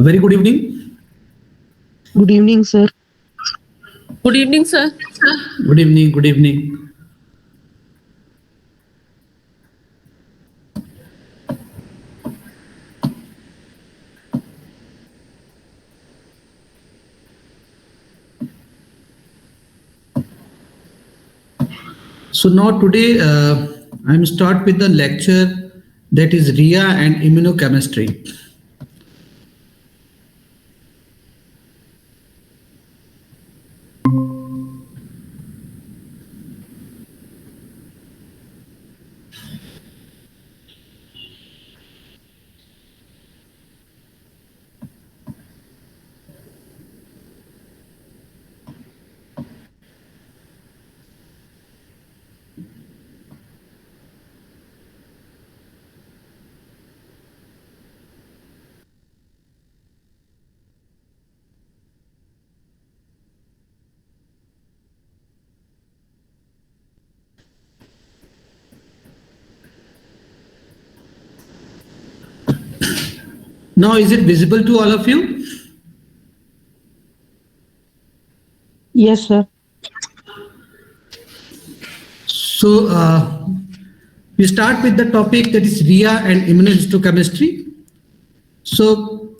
Very good evening. Good evening, sir. Good evening, sir. Good evening. Good evening. So now today I'm start with the lecture that is RIA and immunochemistry. Now is it visible to all of you? Yes, sir. So we start with the topic that is RIA and immunohistochemistry. So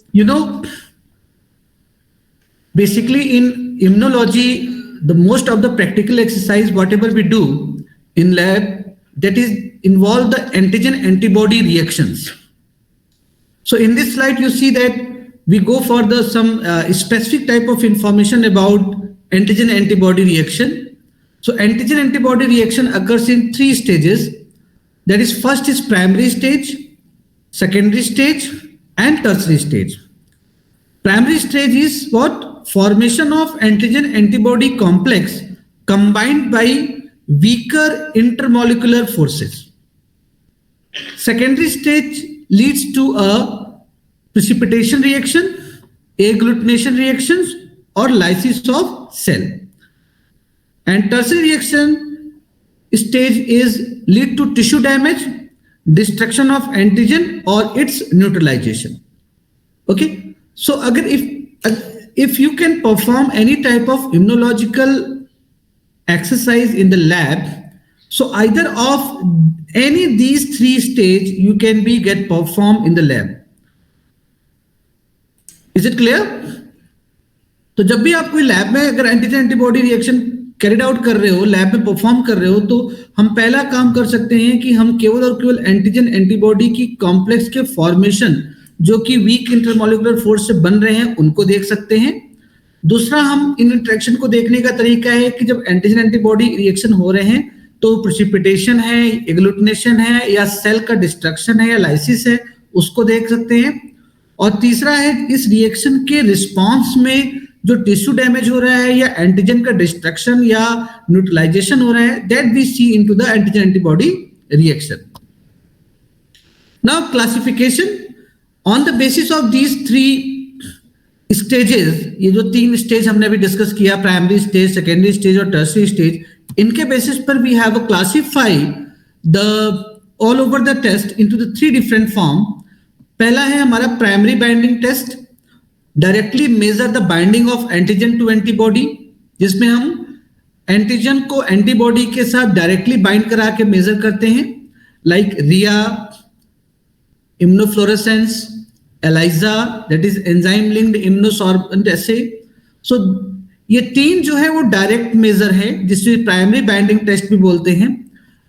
basically in immunology, the most of the practical exercise, whatever we do in lab, that is involve the antigen antibody reactions. So in this slide, you see that we go for the some specific type of information about antigen antibody reaction. So antigen antibody reaction occurs in three stages. That is, first is primary stage, secondary stage, and tertiary stage. Primary stage is what? Formation of antigen antibody complex combined by weaker intermolecular forces. Secondary stage leads to a precipitation reaction, agglutination reactions, or lysis of cell. And tertiary reaction stage is lead to tissue damage, destruction of antigen, or its neutralization. Okay, so if you can perform any type of immunological exercise in the lab, so either of any these three stage you can be get performed in the lab. Is it clear? तो जब भी आप कोई lab में अगर antigen antibody reaction carried out कर रहे हो, लैब में परफॉर्म कर रहे हो, तो हम पहला काम कर सकते हैं कि हम केवल और केवल एंटीजन एंटीबॉडी की कॉम्प्लेक्स के फॉर्मेशन जो कि वीक इंटरमोलिकुलर फोर्स से बन रहे हैं उनको देख सकते हैं. दूसरा, हम इन इंटरेक्शन को देखने का तरीका है कि जब एंटीजन एंटीबॉडी रिएक्शन हो रहे हैं तो प्रेसिपिटेशन है, एग्लूटिनेशन है, या सेल का डिस्ट्रक्शन है या लाइसिस है, उसको देख सकते हैं. और तीसरा है इस रिएक्शन के रिस्पॉन्स में जो टिश्यू डैमेज हो रहा है या एंटीजन का डिस्ट्रक्शन या न्यूट्रलाइजेशन हो रहा है, that we see into the antigen antibody reaction. Now classification on the basis of these three stages, ये जो तीन स्टेज हमने अभी डिस्कस किया, प्राइमरी स्टेज, सेकेंडरी स्टेज और टर्शियरी स्टेज, इनके बेसिस पर we have classify the all over the test into the three different form. पहला है हमारा primary binding test, directly measure the binding of antigen to antibody, जिसमें हम antigen को antibody के साथ डायरेक्टली बाइंड करा के मेजर करते हैं, like RIA, immunofluorescence, ELISA, that is enzyme linked immunosorbent assay. So ये तीन जो है वो डायरेक्ट मेजर है, जिसे प्राइमरी बाइंडिंग टेस्ट भी बोलते हैं,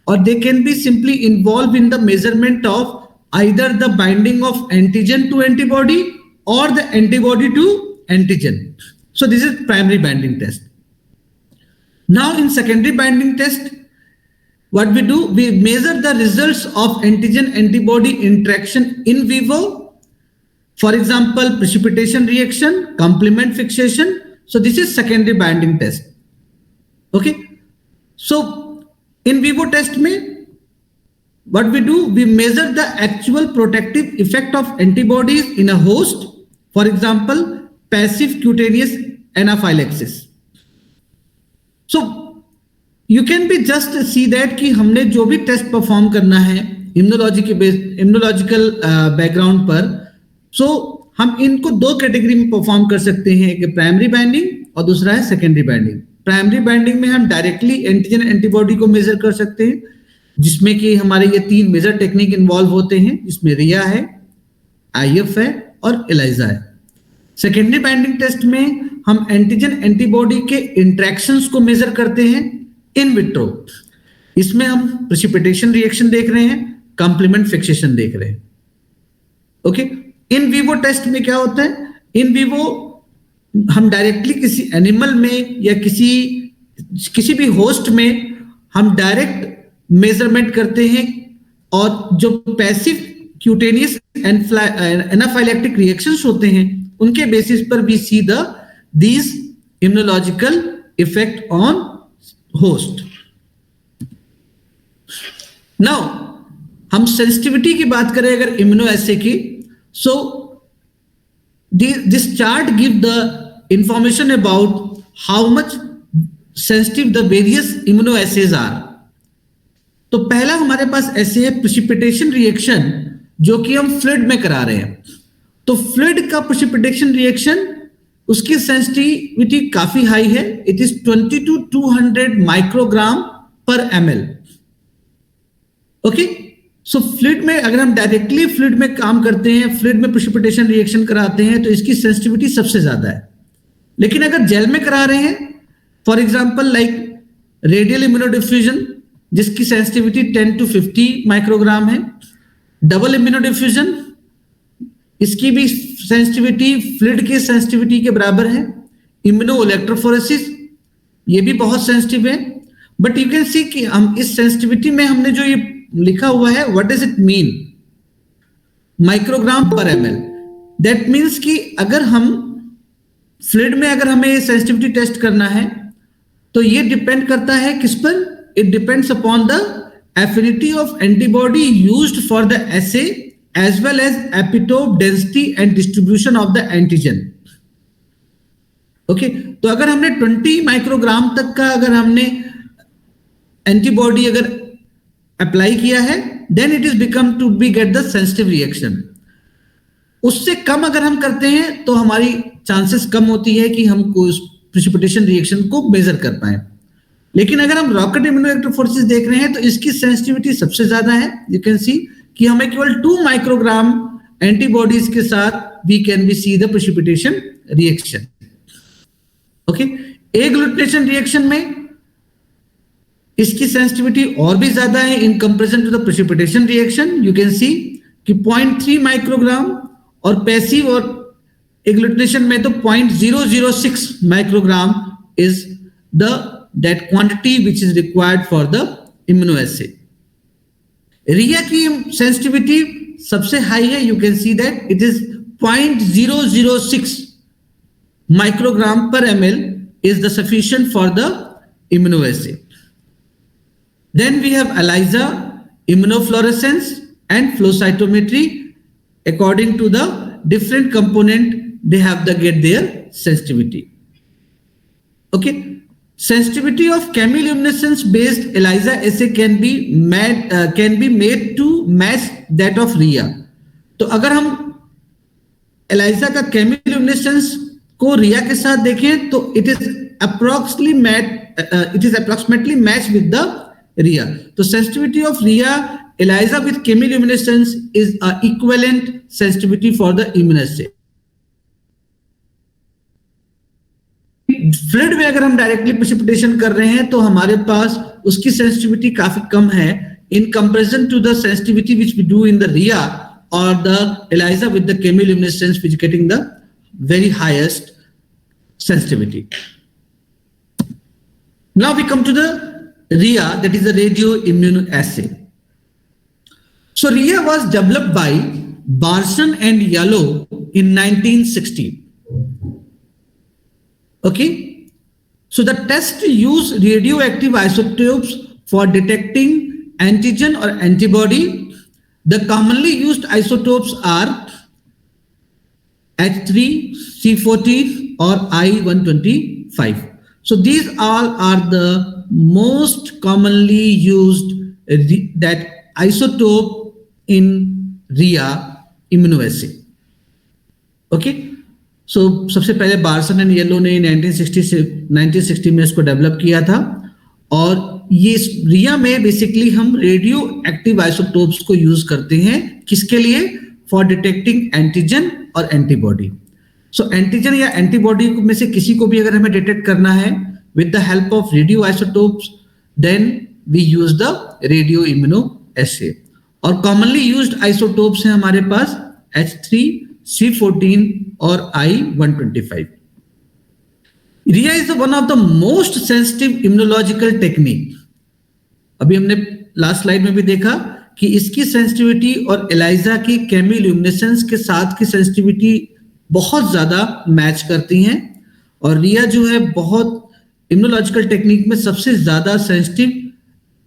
और they can be simply involve in the measurement of either the binding of antigen to antibody or the antibody to antigen. So this is primary binding test. Now in secondary binding test, what we do, we measure the results of antigen antibody interaction in vivo. For example, precipitation reaction, complement fixation. So this is secondary binding test. Okay. So in vivo test में what we do, we measure the actual protective effect of antibodies in a host, for example, passive cutaneous anaphylaxis. So you can be just see that कि हमने जो भी test perform करना है immunological background पर, so हम इनको दो कैटेगरी में परफॉर्म कर सकते हैं, एक प्राइमरी बाइंडिंग और दूसरा है सेकेंडरी बाइंडिंग। प्राइमरी बाइंडिंग में हम डायरेक्टली एंटीजन एंटीबॉडी को मेजर कर सकते हैं, जिसमें कि हमारे ये तीन मेजर टेक्निक इन्वॉल्व होते हैं, जिसमें रिया है, आईएफ है और एलाइजा है। सेकेंडरी बाइंडिंग टेस्ट में हम एंटीजन एंटीबॉडी के इंटरेक्शंस को मेजर करते हैं इन विट्रो। इसमें हम प्रेसिपिटेशन रिएक्शन देख रहे हैं, कॉम्प्लीमेंट फिक्सेशन देख रहे हैं। ओके, इन विवो टेस्ट में क्या होता है, इन विवो हम डायरेक्टली किसी एनिमल में या किसी भी होस्ट में हम डायरेक्ट मेजरमेंट करते हैं, और जो पैसिव क्यूटेनियस एनाफाइलैक्टिक रिएक्शंस होते हैं उनके बेसिस पर we see these immunological effect on host. Now हम सेंसिटिविटी की बात करें अगर इम्यूनो एसे की, so this chart give the information about how much sensitive the various immuno assays are. तो पहला हमारे पास ऐसे है प्रेसिपिटेशन रिएक्शन, जो कि हम फ्लूइड में करा रहे हैं। तो फ्लूइड का प्रेसिपिटेशन रिएक्शन, उसकी सेंसिटिविटी काफी हाई है, इट इज 20 to 200 माइक्रोग्राम पर ml। ओके, सो फ्लूइड में अगर हम डायरेक्टली फ्लूइड में काम करते हैं, फ्लूइड में प्रेसिपिटेशन रिएक्शन कराते हैं, तो इसकी सेंसिटिविटी सबसे ज्यादा है। लेकिन अगर जेल में करा रहे हैं, फॉर एग्जांपल लाइक रेडियल इम्यूनोडिफ्यूजन, जिसकी सेंसिटिविटी 10 to 50 माइक्रोग्राम है, डबल इम्यूनोडिफ्यूजन, इसकी भी सेंसिटिविटी फ्लूइड के सेंसिटिविटी के बराबर है। इम्यूनो इलेक्ट्रोफोरेसिस, ये भी बहुत सेंसिटिव है। बट यू कैन सी कि हम इस सेंसिटिविटी में हमने जो ये लिखा हुआ है, what does it mean, microgram पर ml। दैट मीन्स कि अगर हम फ्लूइड में अगर हमें सेंसिटिविटी टेस्ट करना है, तो ये डिपेंड करता है किस पर, it depends upon the affinity of antibody used for the essay as well as epitope density and distribution of the antigen। Okay, तो अगर हमने 20 माइक्रोग्राम तक का अगर हमने एंटीबॉडी अगर अप्लाई किया है, then it is become to be get the sensitive reaction. उससे कम अगर हम करते हैं तो हमारी चांसेस कम होती है कि हम उस प्रेसिपिटेशन रिएक्शन को मेजर कर पाए। लेकिन अगर हम रॉकेट इम्यूनोइलेक्ट्रोफोरेसिस देख रहे हैं, तो इसकी सेंसिटिविटी सबसे ज्यादा है। यू कैन सी कि हमें केवल 2 माइक्रोग्राम एंटीबॉडीज के साथ we can be see the precipitation reaction. Okay, agglutination reaction में इसकी सेंसिटिविटी और भी ज्यादा है in comparison to the precipitation reaction. You can see कि 0.3 माइक्रोग्राम, और पैसिव और एग्लूटिनेशन में तो 0.006 microgram is the that quantity which is required for the immunoassay. RIA की सेंसिटिविटी सबसे हाई है, you can see that it is 0.006 microgram पर ml is the sufficient for the immunoassay. Then we have ELISA, immunofluorescence and flow cytometry. According to the different component, they have the get their sensitivity. Okay. Sensitivity of chemiluminescence based ELISA assay can be made to match that of RIA. तो अगर हम ELISA का chemiluminescence को RIA के साथ देखें, तो it is approximately matched with the RIA. तो sensitivity of RIA ELISA with chemiluminescence is a equivalent sensitivity for the immunoassay. Fluid में अगर हम डायरेक्टली प्रेसिपिटेशन कर रहे हैं, तो हमारे पास उसकी सेंसिटिविटी काफी कम है in comparison to the sensitivity which we do in the RIA और the ELISA with the chemiluminescence which getting the very highest sensitivity. Now we come to the RIA, that is the radio immunoassay. So RIA was developed by Barson and Yalow in 1960. Okay, so the test use radioactive isotopes for detecting antigen or antibody. The commonly used isotopes are H3, C40 or I-125. So these all are the most commonly used that isotope in RIA immunoassay. Okay, so सबसे पहले बार्सन and yellow ने 1960 में इसको develop किया था, और ये रिया में बेसिकली हम रेडियो एक्टिव आइसोटोप्स को यूज करते हैं किसके लिए? फॉर डिटेक्टिंग एंटीजन और एंटीबॉडी। सो एंटीजन या एंटीबॉडी में से किसी को भी अगर हमें डिटेक्ट करना है with the help of radio isotopes, then we use the radio immunoassay. और कॉमनली यूज्ड आइसोटोप्स हैं हमारे पास H3, C14 और I-125। RIA is one of the most sensitive immunological technique. अभी हमने लास्ट स्लाइड में भी देखा कि इसकी सेंसिटिविटी और एलाइजा की केमिल्यूमिनेसेंस के साथ की सेंसिटिविटी बहुत ज्यादा मैच करती हैं, और रिया जो है बहुत इम्यूनोलॉजिकल टेक्निक में सबसे ज्यादा सेंसिटिव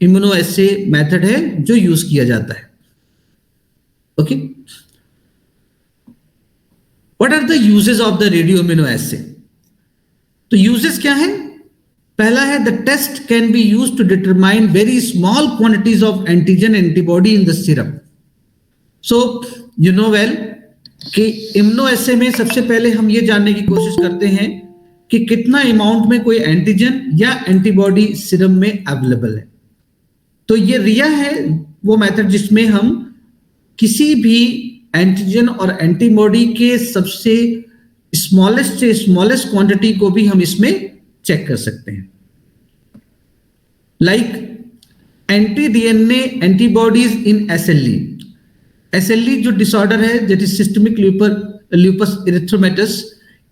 इम्यूनोएस्से मेथड है जो यूज किया जाता है। Okay, what are the uses of the radio immunoassay? तो यूजेस क्या है? पहला है the test can be used to determine very small quantities of antigen antibody in the serum. So you know well कि immunoassay में सबसे पहले हम ये जानने की कोशिश करते हैं कि कितना अमाउंट में कोई एंटीजन या एंटीबॉडी सीरम में अवेलेबल है। तो ये रिया है वो मेथड जिसमें हम किसी भी एंटीजन और एंटीबॉडी के सबसे स्मॉलेस्ट से स्मॉलेस्ट क्वांटिटी को भी हम इसमें चेक कर सकते हैं। लाइक एंटी डीएनए एंटीबॉडीज इन SLE। SLE जो डिसऑर्डर है दैट इज सिस्टमिक ल्यूपस इरिथ्रोमेटस,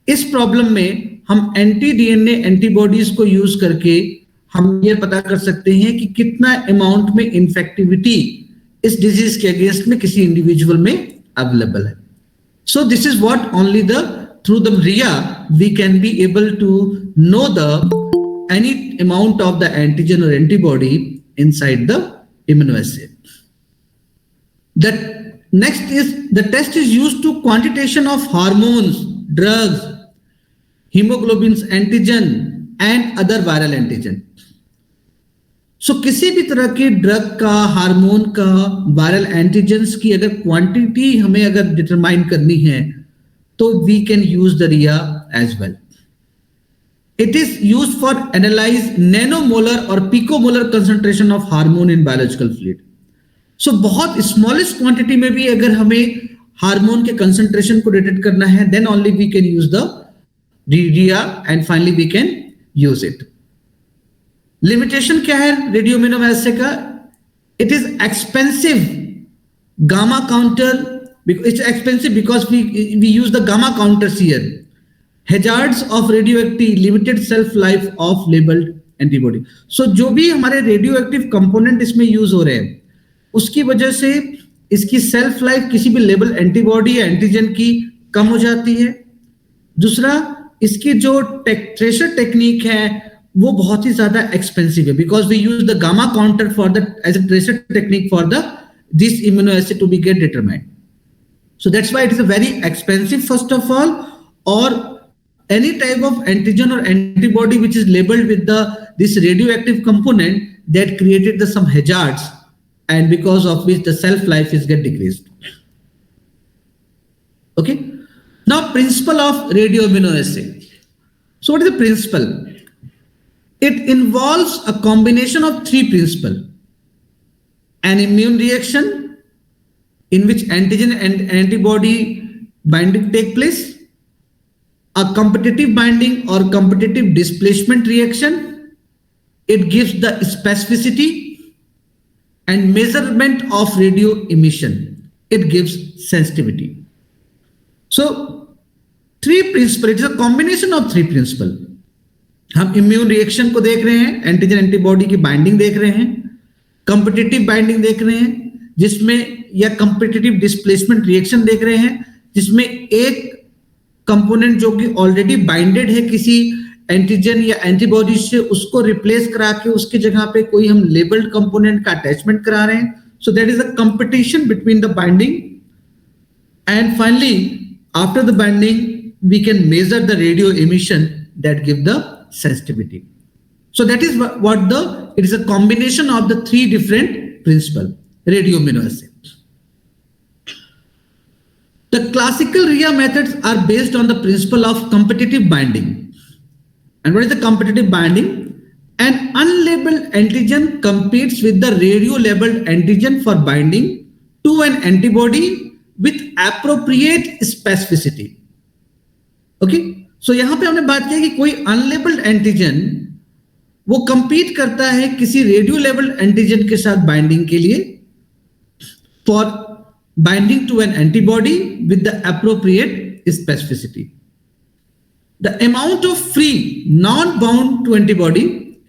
इस प्रॉब्लम में हम एंटी डीएनए एंटीबॉडीज को यूज करके हम ये पता कर सकते हैं कि कितना अमाउंट में इन्फेक्टिविटी इस डिजीज के अगेंस्ट में किसी इंडिविजुअल में अवेलेबल है। So this is what only the through the RIA we can be able to know the any amount of the antigen or antibody inside the immunoassay. The next is the test is used to quantitation of hormones, drugs, hemoglobins, antigen and other viral antigen. So किसी भी तरह के drug का, hormone का, viral antigens की अगर quantity हमें अगर डिटरमाइन करनी है तो we can use the RIA as well. It is used for analyze nanomolar or picomolar concentration of hormone in biological fluid. So बहुत smallest quantity में भी अगर हमें हार्मोन के concentration को डिटेक्ट करना है then only we can use the RIA and finally we can use it. Limitation क्या है रेडियो इम्यूनोएस्से का? It is expensive gamma counter. It's expensive because we use the gamma counters here. Hazards of radioactive limited shelf life of labeled antibody. So जो भी हमारे radioactive component इसमें use हो रहे हैं उसकी वजह से इसकी सेल्फ लाइफ किसी भी लेबल एंटीबॉडी या एंटीजन की कम हो जाती है। दूसरा, इसकी जो ट्रेसर टेक्निक है वो बहुत ही ज्यादा एक्सपेंसिव है because we use the gamma counter for the as a tracer technique for the this immunoassay to be get determined. So that's why it is a very expensive first of all, or any type of antigen or antibody which is labeled with this radioactive component that created some hazards and because of which the shelf life is get decreased. Okay. Now principle of radioimmunoassay. So what is the principle? It involves a combination of three principles: an immune reaction in which antigen and antibody binding take place, a competitive binding or competitive displacement reaction, it gives the specificity, and measurement of radio emission, it gives sensitivity. So three principles, it is a combination of three principles. हम immune reaction को देख रहे हैं, antigen antibody की binding देख रहे हैं, competitive binding देख रहे हैं जिसमें, या कंपिटिटिव डिस्प्लेसमेंट रिएक्शन देख रहे हैं जिसमें एक कंपोनेंट जो कि ऑलरेडी बाइंडेड है किसी एंटीजन या एंटीबॉडी से उसको रिप्लेस करा के उसकी जगह पे कोई हम लेबल्ड कंपोनेंट का अटैचमेंट करा रहे हैं. सो that is a competition between the binding and finally after the binding we can measure the radio emission that give the sensitivity. So that is what it is a combination of the three different principle radio immunoassay. The classical RIA methods are based on the principle of competitive binding. And what is the competitive binding? An unlabeled antigen competes with the radio-labeled antigen for binding to an antibody with appropriate specificity. Okay? So यहाँ पे हमने बात की कि कोई unlabelled antigen वो compete करता है किसी रेडियो लेबल्ड एंटीजन के साथ बाइंडिंग के लिए for binding to an antibody with the appropriate specificity. The amount of free non bound to antibody,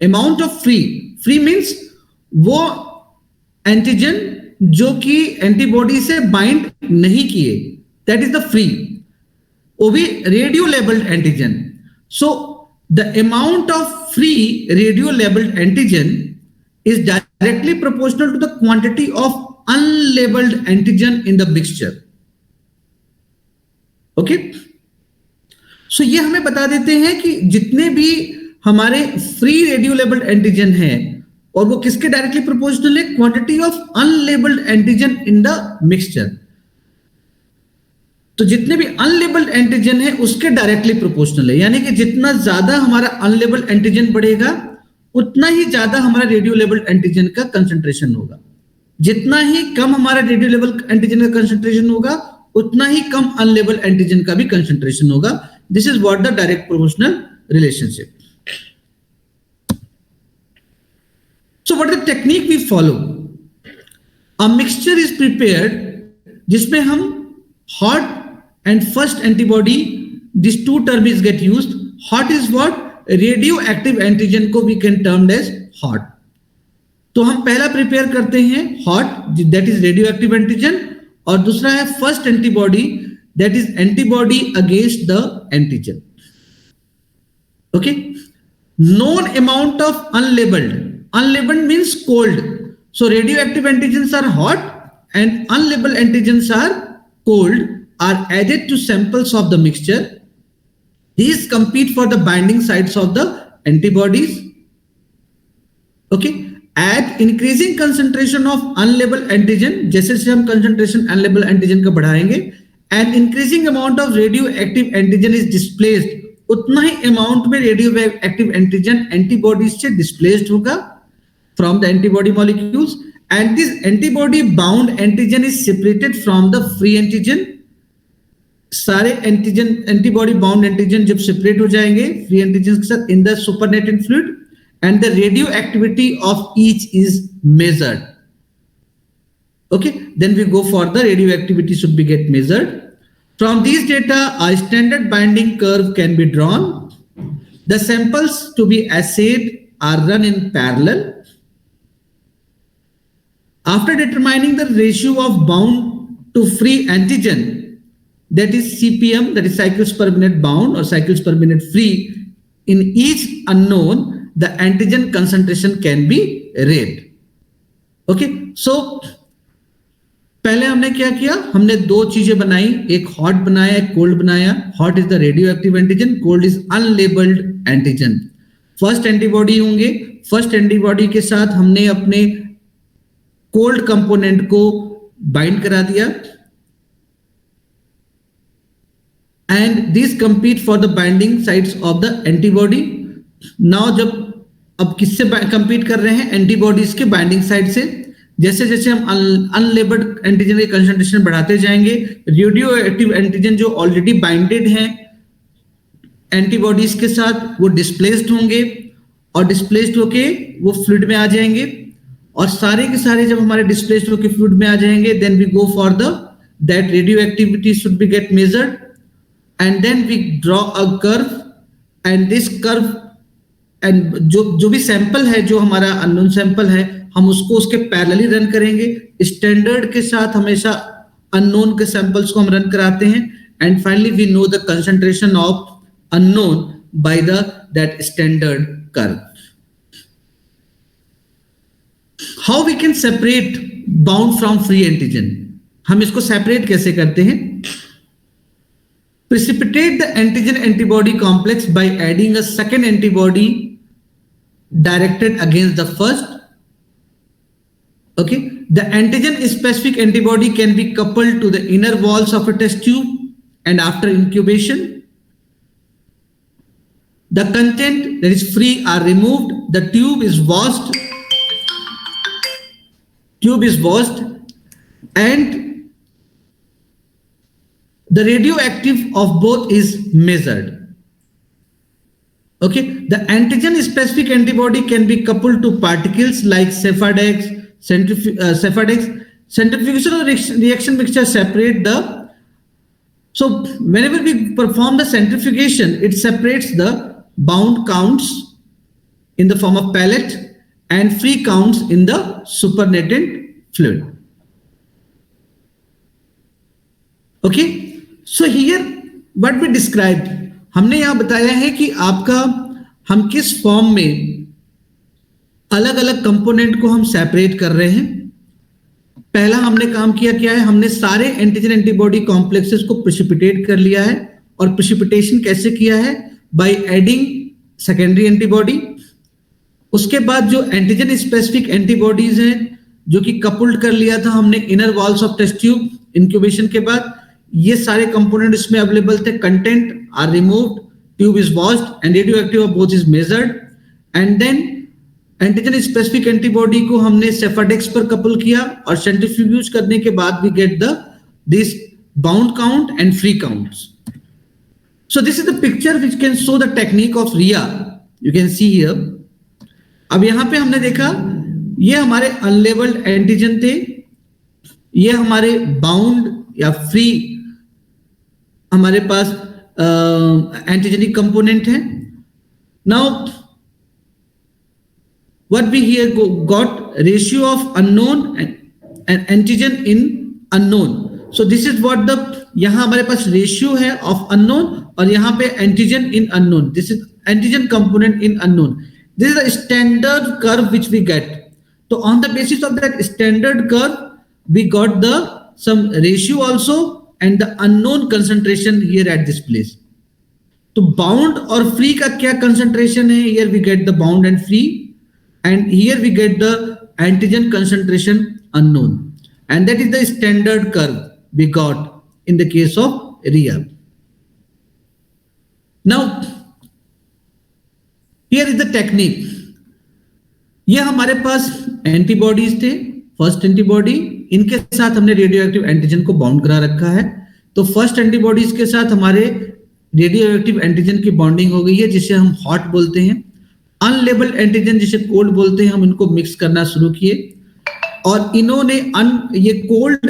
amount of free means वो एंटीजन जो कि एंटीबॉडी से बाइंड नहीं किए, दैट इज द फ्री, वो भी radio labelled antigen. So the amount of free radio labelled antigen is directly proportional to the quantity of unlabeled antigen in the mixture. Okay? So ये हमें बता देते हैं कि जितने भी हमारे फ्री रेडियो लेबल्ड एंटीजन है और वो किसके डायरेक्टली प्रोपोर्शनल है, quantity of unlabelled antigen in the mixture. तो जितने भी अनलेबल्ड एंटीजन है उसके डायरेक्टली प्रोपोर्शनल है, यानी कि जितना ज्यादा हमारा अनलेबल्ड एंटीजन बढ़ेगा उतना ही ज्यादा हमारा रेडियो लेबल्ड एंटीजन का कंसंट्रेशन होगा. जितना ही कम हमारा रेडियो लेबल एंटीजन का कंसंट्रेशन होगा उतना ही कम अनलेबल्ड एंटीजन का भी कंसंट्रेशन होगा. This is what the direct proportional relationship. So what the technique we follow? A mixture is prepared जिसमें हम hot and first antibody, this two term is get used. Hot is what? Radioactive antigen को we can termed as hot. तो हम पहला prepare करते हैं hot, that is radioactive antigen, और दूसरा है first antibody, that is antibody against the antigen. Okay. Known amount of unlabelled, unlabelled means cold. So radio active antigens are hot and unlabelled antigens are cold, are added to samples of the mixture. These compete for the binding sites of the antibodies. Okay. At increasing concentration of unlabeled antigen, जैसे जैसे हम concentration unlabeled antigen का बढ़ाएंगे, and increasing amount of radioactive antigen is displaced, उतना ही amount में radioactive antigen antibodies से displaced होगा from the antibody molecules. And this antibody bound antigen is separated from the free antigen. सारे antigen, antibody bound antigen जब separate हो जाएंगे free antigen के साथ in the supernatant fluid, and the radioactivity of each is measured. Okay, then we go for the radio activity should be get measured. From this data a standard binding curve can be drawn. The samples to be assayed are run in parallel. After determining the ratio of bound to free antigen, that is CPM, that is cycles per minute bound or cycles per minute free, in each unknown, the antigen concentration can be read. Okay, so पहले हमने क्या किया? हमने दो चीजें बनाई, एक hot बनाया, एक कोल्ड बनाया. Hot is the radio active antigen, cold is unlabelled antigen. First antibody होंगे, फर्स्ट एंटीबॉडी के साथ हमने अपने कोल्ड कंपोनेंट को बाइंड करा दिया, and this compete for the binding sites of the antibody. Now जब अब किससे कंपीट कर रहे हैं? एंटीबॉडीज के बाइंडिंग साइट से. जैसे जैसे हम अनलेबल्ड एंटीजन के कंसंट्रेशन बढ़ाते जाएंगे, रेडियो एक्टिव एंटीजन जो ऑलरेडी बाइंडेड हैं एंटीबॉडीज के साथ वो डिस्प्लेस्ड होंगे, और डिस्प्लेस्ड होके वो फ्लूइड में आ जाएंगे, और सारे के सारे जब हमारे डिस्प्लेस्ड होके फ्लूइड में आ जाएंगे, then we go for the that radio activity should be get measured, and then we draw a curve, and this curve, and जो भी सैंपल है, जो हमारा अननोन सैंपल है, हम उसको उसके पैरेलली रन करेंगे. स्टैंडर्ड के साथ हमेशा अननोन के सैंपल्स को हम रन कराते हैं, and finally we know the concentration of unknown by the that standard curve. How we can separate bound from free antigen? हम इसको सेपरेट कैसे करते हैं? Precipitate the antigen antibody complex by adding a second antibody directed against the first. Okay, the antigen specific antibody can be coupled to the inner walls of a test tube, and after incubation, the content that is free are removed, the tube is washed, and the radioactive of both is measured. Okay, the antigen specific antibody can be coupled to particles like Cefadex, centrifugal reaction mixture separate the. So whenever we perform the centrifugation, it separates the bound counts in the form of pellet and free counts in the supernatant fluid. Okay, so here what we described, हमने यहां बताया है कि आपका हम किस form में अलग अलग कंपोनेंट को हम सेपरेट कर रहे हैं. पहला हमने काम किया क्या है, हमने सारे एंटीजन एंटीबॉडी कॉम्प्लेक्सेस को प्रेसिपिटेट कर लिया है. और प्रेसिपिटेशन कैसे किया है, बाय एडिंग सेकेंडरी एंटीबॉडी. उसके बाद जो एंटीजन स्पेसिफिक एंटीबॉडीज हैं जो कि कपल्ड कर लिया था हमने inner walls of test tube incubation के बाद, ये सारे कंपोनेंट इसमें अवेलेबल थे. Content are removed, tube is washed and radioactive of both is measured. And then antigen specific antibody को हमने सेफाडेक्स पर कपल किया और सेंट्रीफ्यूज करने के बाद we get this bound count and free counts. So this is the picture which can show the technique of RIA. You can see here. अब यहां पे हमने देखा ये हमारे अनलेबल्ड एंटीजन थे, ये हमारे बाउंड या फ्री हमारे पास एंटीजेनिक कंपोनेंट है. Now what we here got ratio of unknown and antigen in unknown. So this is what the यहां हमारे पास रेशियो है ऑफ अननोन और यहां पे antigen in unknown. This is antigen component in unknown. This is the standard curve which we get. तो on the basis of that standard curve we got the sum ratio also and the unknown concentration here at this place. तो bound और free का क्या concentration है, here we get the bound and free and here we get the antigen concentration unknown, and that is the standard curve we got in the case of RIA. Now here is the technique. ये हमारे पास antibodies थे, first antibody, इनके साथ हमने radioactive antigen को bound करा रखा है. तो फर्स्ट एंटीबॉडीज के साथ हमारे रेडियोएक्टिव एंटीजन की बॉन्डिंग हो गई है जिसे हम हॉट बोलते हैं. अनलेबल्ड एंटीजन जिसे कोल्ड बोलते हैं, हम इनको मिक्स करना शुरू किए और इन्होंने ये कोल्ड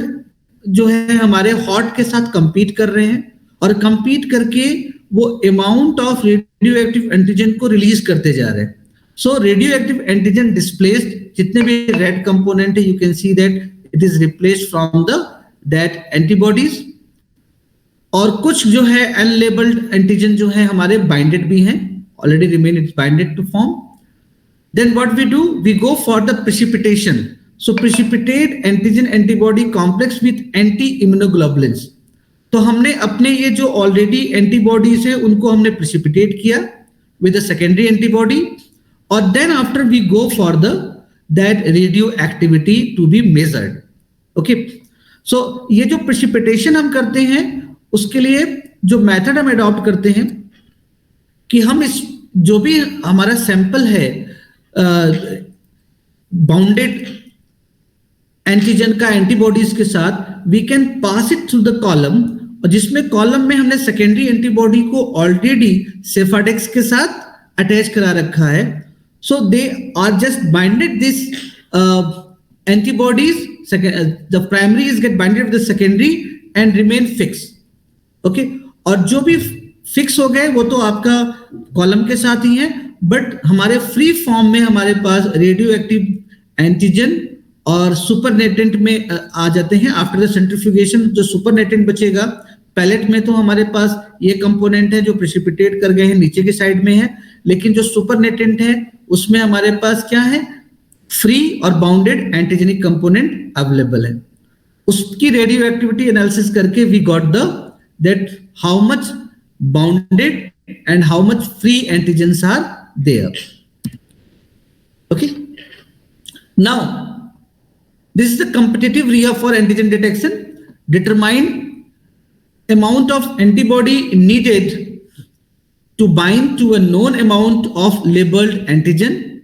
जो है हमारे हॉट के साथ कंपीट कर रहे हैं और कंपीट करके वो अमाउंट ऑफ रेडियोएक्टिव एंटीजन को रिलीज करते जा रहे हैं. सो रेडियोएक्टिव एंटीजन डिस्प्लेस्ड, जितने भी रेड कंपोनेंट है you can see that it is replaced from the that antibodies. और कुछ जो है अनलेबल्ड एंटीजन जो है हमारे बाइंडेड भी हैं, already remain it's binded to form. Then what we do, we go for the precipitation. So precipitate antigen antibody complex with anti-immunoglobulins. तो हमने अपने ये जो ऑलरेडी एंटीबॉडीज है उनको हमने प्रिसिपिटेट किया with the secondary antibody और then after we go for the that radioactivity to be measured. Okay, so ये जो precipitation हम करते हैं उसके लिए जो मेथड हम अडॉप्ट करते हैं कि हम इस जो भी हमारा सैंपल है बाउंडेड एंटीजन का एंटीबॉडीज के साथ, we can pass it through the column, और जिसमें कॉलम में हमने सेकेंडरी एंटीबॉडी को ऑलरेडी सेफाडेक्स के साथ अटैच करा रखा है. So they are just binded this antibodies, the primary is get binded with the secondary and remain fix. Okay, और जो भी फिक्स हो गए वो तो आपका कॉलम के साथ ही है, बट हमारे फ्री फॉर्म में हमारे पास रेडियो एक्टिव एंटीजन और सुपरनेटेंट में आ जाते हैं. आफ्टर द सेंट्रीफ्यूगेशन जो सुपरनेटेंट बचेगा पैलेट में, तो हमारे पास ये कंपोनेंट है जो प्रेसिपिटेट कर गए हैं नीचे की साइड में है, लेकिन जो सुपरनेटेंट है उसमें हमारे पास क्या है, फ्री और बाउंडेड एंटीजेनिक कंपोनेंट अवेलेबल है. उसकी रेडियो एक्टिविटी एनालिसिस करके we got the that how much bounded and how much free antigens are there. Okay, now This is the competitive RIA for antigen detection. Determine amount of antibody needed to bind to a known amount of labeled antigen.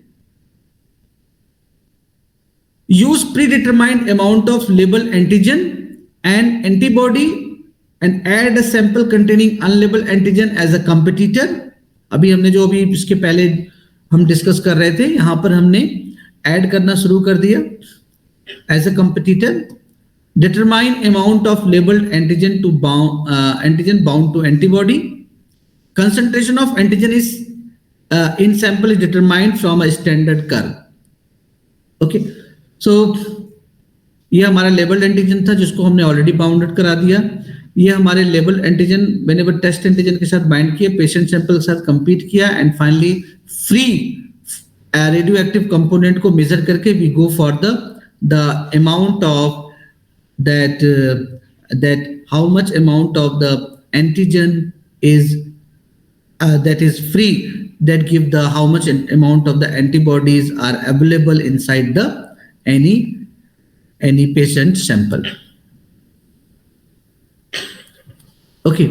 Use predetermined amount of labeled antigen and antibody and add a sample containing unlabeled antigen as a competitor. अभी हमने जो अभी इसके पहले हम discuss कर रहे थे, यहां पर हमने ऐड करना शुरू कर दिया as a competitor. Determine amount of labeled antigen to bound to antibody. Concentration of antigen is in sample is determined from a standard curve. Okay, so ये हमारा लेबल्ड एंटीजन था जिसको हमने ऑलरेडी बाउंडेड करा दिया. ये हमारे label antigen whenever test antigen के साथ बाइंड किया, पेशेंट सैंपल के साथ कंपीट किया and finally free radio active component को मेजर करके we go for the amount of that how much amount of the antigen is that is free, that give the how much amount of the antibodies are available inside the any patient sample. Okay,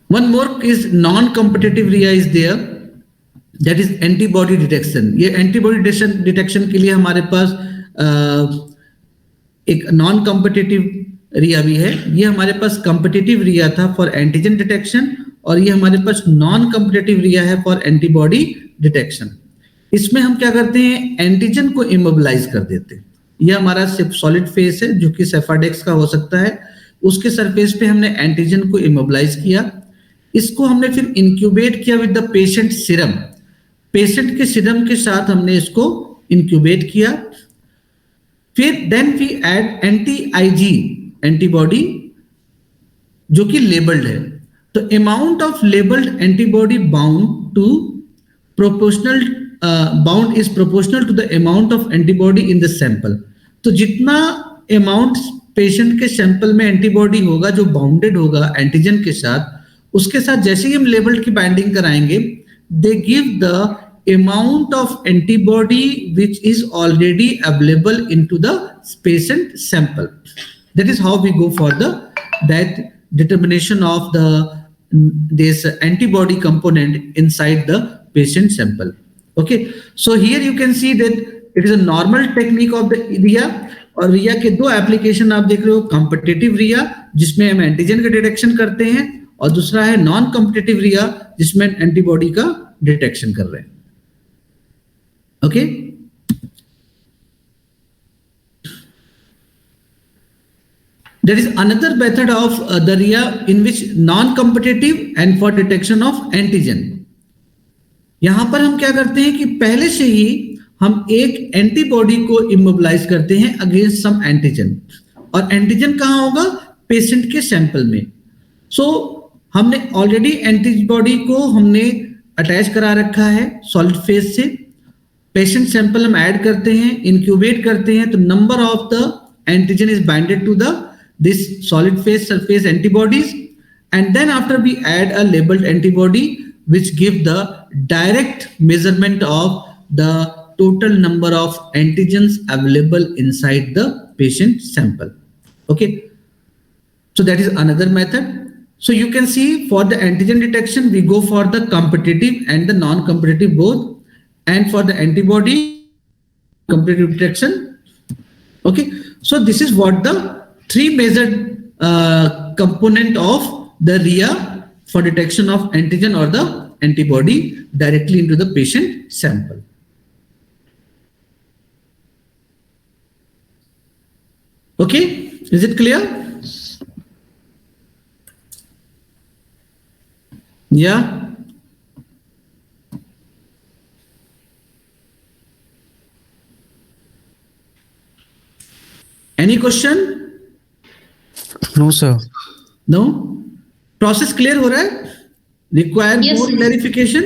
one more is non-competitive RIA is there, that is antibody detection. ये antibody detection के लिए हमारे पास एक non competitive रिया भी है. ये हमारे पास competitive रिया था फॉर एंटीजन डिटेक्शन और ये हमारे पास नॉन कॉम्पिटिटिव रिया है फॉर एंटीबॉडी डिटेक्शन. इसमें हम क्या करते हैं, एंटीजन को इमोबिलाइज कर देते हैं. ये हमारा सॉलिड फेस है जो कि सेफाडेक्स का हो सकता है. उसके सरफेस पे हमने एंटीजन को इमोबिलाइज किया. इसको हमने फिर इंक्यूबेट किया with the patient serum. Patient के सीरम के साथ हमने इसको इंक्यूबेट किया. फिर then we add anti Ig antibody जो कि लेबल्ड है. तो amount of labelled antibody bound to proportional bound is proportional to the amount of antibody in the sample. तो जितना अमाउंट पेशेंट के सैंपल में एंटीबॉडी होगा जो बाउंडेड होगा एंटीजन के साथ, उसके साथ जैसे ही हम लेबल्ड की बाइंडिंग कराएंगे, they give the amount of antibody which is already available into the patient sample. That is how we go for that determination of this antibody component inside the patient sample. Okay, so here you can see that it is a normal technique of the RIA. और रिया के दो application आप देख रहे हो, competitive रिया जिसमें हम antigen का डिटेक्शन करते हैं और दूसरा है नॉन कॉम्पिटिटिव रिया जिसमें एंटीबॉडी का डिटेक्शन कर रहे हैं. Okay, there is another method of the RIA in which non-competitive and for detection of antigen. यहां पर हम क्या करते हैं कि पहले से ही हम एक एंटीबॉडी को इमोबिलाइज करते हैं अगेंस्ट सम एंटीजन, और एंटीजन कहां होगा, पेशेंट के सैंपल में. सो हमने ऑलरेडी एंटीबॉडी को हमने अटैच करा रखा है सॉलिड फेज से. पेशेंट सैंपल हम ऐड करते हैं, इंक्यूबेट करते हैं, तो number of the antigen is binded to this solid phase surface antibodies, and then after we add a labelled antibody which give the direct measurement of the total number of antigens available inside the patient sample. Okay, so that is another method. So you can see for the antigen detection we go for the competitive and the non-competitive both, and for the antibody competitive detection. Okay, so this is what the three major component of the RIA for detection of antigen or the antibody directly into the patient sample. Okay, is it clear? Yeah. Any question? No, sir. No? Process clear हो रहा है? Require Yes, more sir. clarification?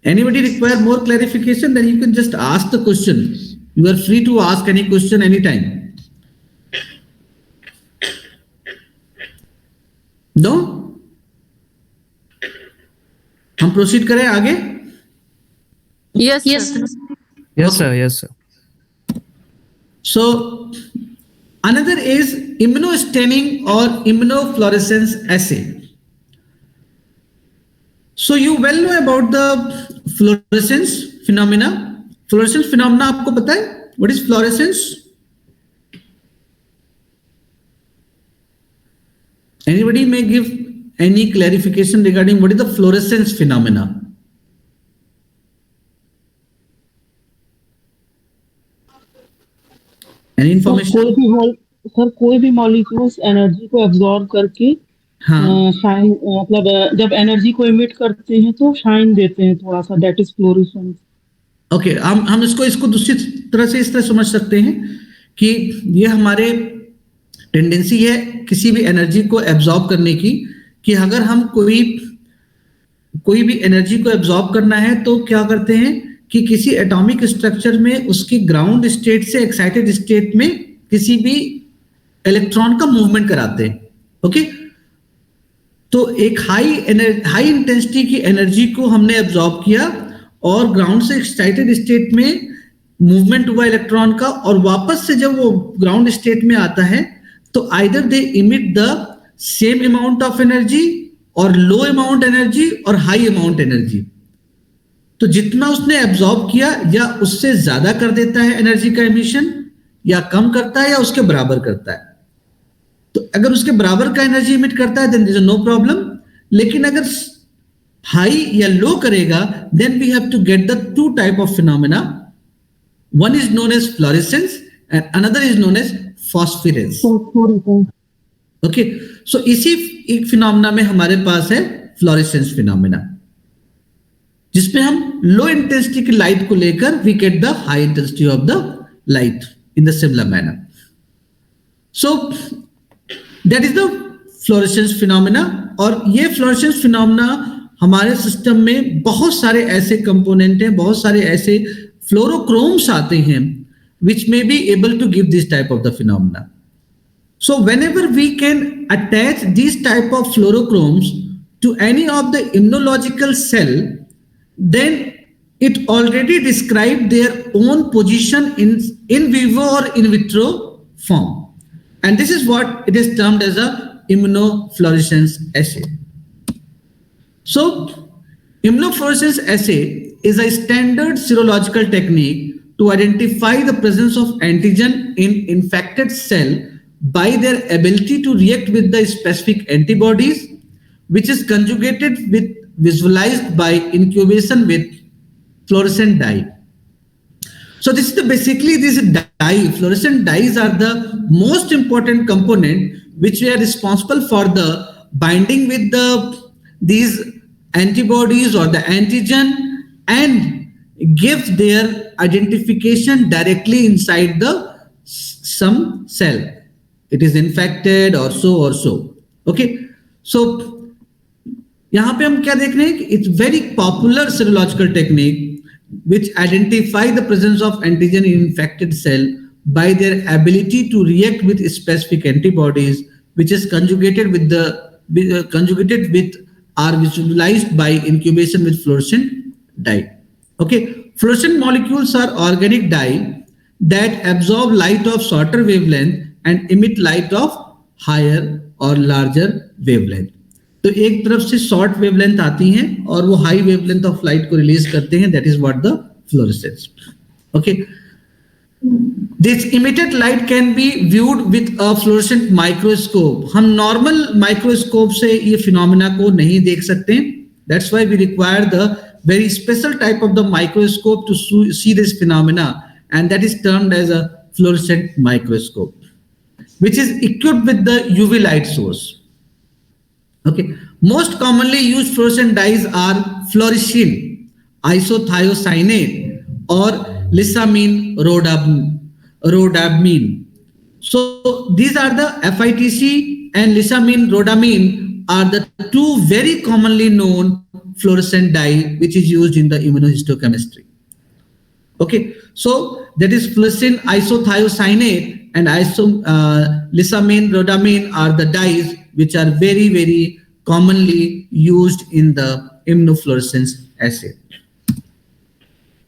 Anybody require more clarification? Then you can just ask the question. You are free to ask any question anytime. No? हम proceed करें आगे? Yes, sir. Yes, sir. Yes, sir. So another is immunostaining or immunofluorescence assay. So you well know about the fluorescence phenomena. Fluorescence phenomena आपको पता है? What is fluorescence? Anybody may give any clarification regarding what is the fluorescence phenomena? Any information? Sir कोई भी molecules energy को absorb करके हाँ, shine मतलब जब एनर्जी को इमिट करते हैं तो शाइन देते हैं थोड़ा सा, दैट इज फ्लोरेसेंस। ओके, हम इसको इसको दूसरी तरह से इस तरह समझ सकते हैं कि ये हमारे टेंडेंसी है किसी भी एनर्जी को एब्जॉर्ब करने की, कि अगर हम कोई भी एनर्जी को एब्जॉर्ब करना है तो क्या करते हैं कि किसी एटॉमिक स्ट्रक्चर में उसकी ग्राउंड स्टेट से एक्साइटेड स्टेट में किसी भी इलेक्ट्रॉन का मूवमेंट कराते हैं। ओके, तो एक हाई इंटेंसिटी की एनर्जी को हमने एब्जॉर्ब किया और ग्राउंड से एक्साइटेड स्टेट में मूवमेंट हुआ इलेक्ट्रॉन का, और वापस से जब वो ग्राउंड स्टेट में आता है तो either they emit the same amount of energy और लो अमाउंट एनर्जी और हाई अमाउंट एनर्जी। तो जितना उसने एब्जॉर्ब किया या उससे ज्यादा कर देता है एनर्जी का एमिशन, या कम करता है या उसके बराबर करता है। तो अगर उसके बराबर का एनर्जी इमिट करता है then there is no problem, लेकिन अगर हाई या लो करेगा then we have to get the two type of phenomena, one is known as fluorescence and another is known as phosphorescence. Okay, so इसी एक phenomena में हमारे पास है fluorescence phenomena, जिसमें हम लो इंटेंसिटी की लाइट को लेकर we get the high intensity of the light in the similar manner. So that is the fluorescence phenomena. और ये फ्लोरेसेंस फिनोमेना हमारे सिस्टम में बहुत सारे ऐसे कंपोनेंट हैं, बहुत सारे ऐसे फ्लोरोक्रोम्स आते हैं which may be able to give this type of the phenomena. So whenever we can attach these type of fluorochromes to any of the immunological cell, then it already described their own position in vivo or in vitro form. And this is what it is termed as a immunofluorescence assay. So immunofluorescence assay is a standard serological technique to identify the presence of antigen in infected cell by their ability to react with the specific antibodies, which is conjugated with visualized by incubation with fluorescent dye. So this is basically this dye. Fluorescent dyes are the most important component which are responsible for the binding with these antibodies or the antigen and gives their identification directly inside the some cell. It is infected or so. Okay, so यहाँ पे हम क्या देख रहे हैं कि it's very popular serological technique which identify the presence of antigen in infected cell by their ability to react with specific antibodies, which is conjugated with are visualized by incubation with fluorescent dye. Okay, fluorescent molecules are organic dye that absorb light of shorter wavelength and emit light of higher or larger wavelength. तो एक तरफ से short wavelength आती हैं और वो high wavelength of light को release करते हैं, that is what the fluorescence. Okay, this emitted light can be viewed with a fluorescent microscope. हम नॉर्मल माइक्रोस्कोप से ये फिनोमेना को नहीं देख सकते, that's why we require the very special type of the microscope to see this phenomena, and that is termed as a fluorescent microscope, which is equipped with the UV light source. Okay, most commonly used fluorescent dyes are fluorescein, isothiocyanate, or lysamine rhodamine. So these are the FITC and lysamine rhodamine are the two very commonly known fluorescent dye which is used in the immunohistochemistry. Okay, so that is fluorescein isothiocyanate and lysamine rhodamine are the dyes which are very, very commonly used in the immunofluorescence assay.